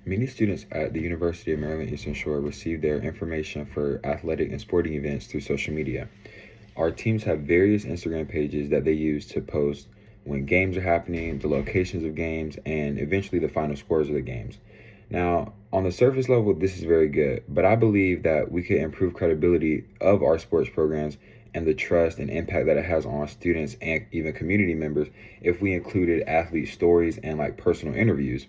Many students at the University of Maryland Eastern Shore receive their information for athletic and sporting events through social media. Our teams have various Instagram pages that they use to post when games are happening, the locations of games, and eventually the final scores of the games. Now, on the surface level, this is very good, but I believe that we could improve credibility of our sports programs and the trust and impact that it has on students and even community members if we included athlete stories and like personal interviews.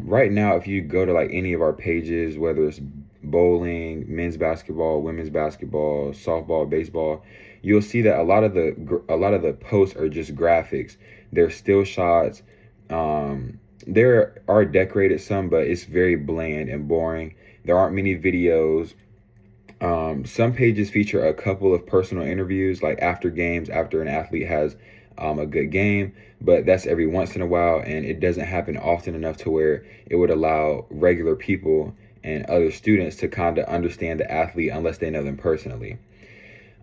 Right now, if you go to like any of our pages, whether it's bowling, men's basketball, women's basketball, softball, baseball, you'll see that a lot of the posts are just graphics. They're still shots. There are decorated some, but it's very bland and boring. There aren't many videos. Some pages feature a couple of personal interviews, like after games, after an athlete has a good game, but that's every once in a while, and it doesn't happen often enough to where it would allow regular people and other students to kind of understand the athlete unless they know them personally.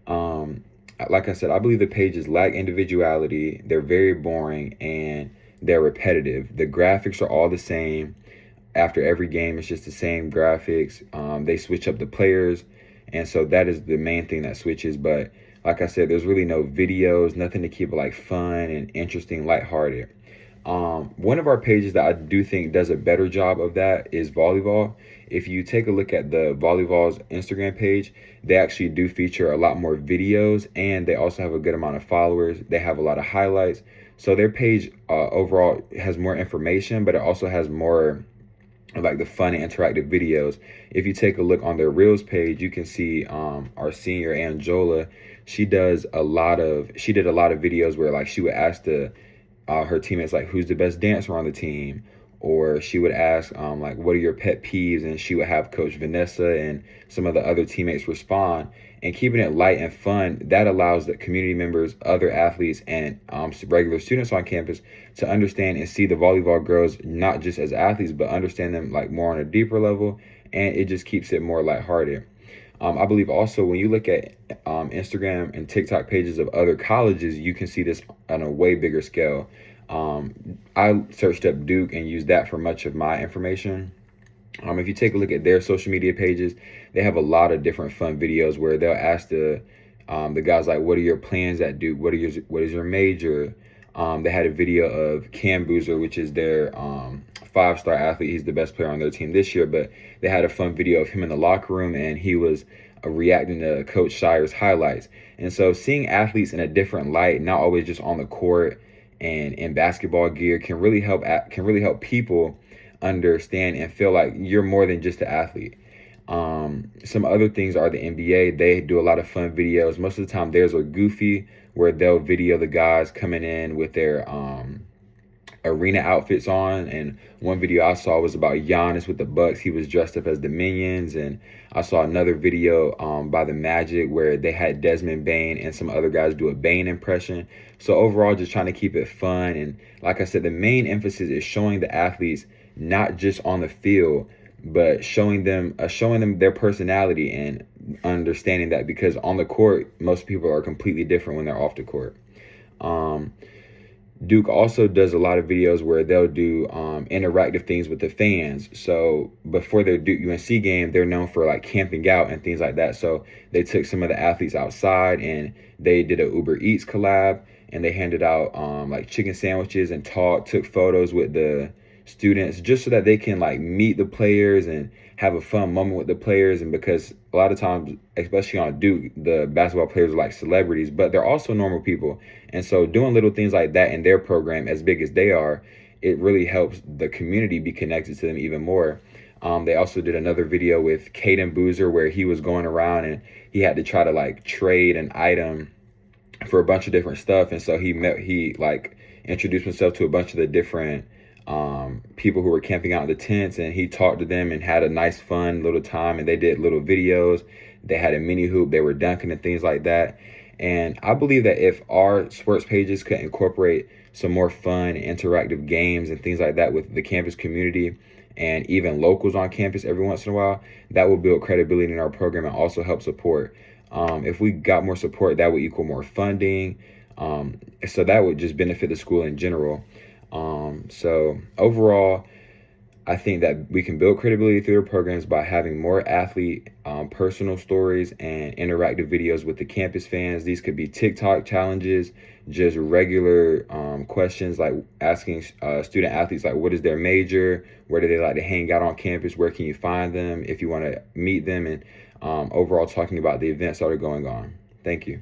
Um, like I said, I believe the pages lack individuality, they're very boring, and they're repetitive. The graphics are all the same. After every game, it's just the same graphics. They switch up the players, and so that is the main thing that switches. But like I said, there's really no videos, nothing to keep it like fun and interesting, lighthearted. One of our pages that I do think does a better job of that is volleyball. If you take a look at the volleyball's Instagram page, they actually do feature a lot more videos, and they also have a good amount of followers. They have a lot of highlights. So their page overall has more information, but it also has more like the fun and interactive videos. If you take a look on their Reels page, you can see our senior Anjola. She did a lot of videos where like she would ask her teammates like who's the best dancer on the team, or she would ask like what are your pet peeves, and she would have Coach Vanessa and some of the other teammates respond. And keeping it light and fun, that allows the community members, other athletes, and regular students on campus to understand and see the volleyball girls not just as athletes, but understand them like more on a deeper level, and it just keeps it more lighthearted. I believe also when you look at Instagram and TikTok pages of other colleges, you can see this on a way bigger scale. I searched up Duke and used that for much of my information. If you take a look at their social media pages, they have a lot of different fun videos where they'll ask the guys like, "What are your plans at Duke? What is your major?" They had a video of Cam Boozer, which is their five-star athlete. He's the best player on their team this year, but they had a fun video of him in the locker room, and he was reacting to Coach Shire's highlights. And so seeing athletes in a different light, not always just on the court and in basketball gear, can really help people understand and feel like you're more than just an athlete. Some other things are the NBA. They do a lot of fun videos. Most of the time, theirs are goofy, where they'll video the guys coming in with their arena outfits on. And one video I saw was about Giannis with the Bucks. He was dressed up as the Minions. And I saw another video by the Magic where they had Desmond Bain and some other guys do a Bain impression. So overall, just trying to keep it fun. And like I said, the main emphasis is showing the athletes not just on the field, but showing them their personality and understanding that, because on the court most people are completely different when they're off the court. um, Duke also does a lot of videos where they'll do interactive things with the fans. So before their Duke UNC game, they're known for like camping out and things like that. So they took some of the athletes outside and they did a Uber Eats collab, and they handed out like chicken sandwiches and took photos with the students just so that they can like meet the players and have a fun moment with the players. And because a lot of times, especially on Duke, the basketball players are like celebrities, but they're also normal people. And so doing little things like that in their program, as big as they are, it really helps the community be connected to them even more. They also did another video with Caden Boozer where he was going around and he had to try to like trade an item for a bunch of different stuff. And so he like introduced himself to a bunch of the different people who were camping out in the tents, and he talked to them and had a nice fun little time, and they did little videos. They had a mini hoop, they were dunking and things like that. And I believe that if our sports pages could incorporate some more fun interactive games and things like that with the campus community and even locals on campus every once in a while, that will build credibility in our program and also help support. If we got more support, that would equal more funding. So that would just benefit the school in general. So overall, I think that we can build credibility through their programs by having more athlete personal stories and interactive videos with the campus fans. These could be TikTok challenges, just regular questions like asking student athletes, like, what is their major? Where do they like to hang out on campus? Where can you find them if you want to meet them? And overall talking about the events that are going on. Thank you.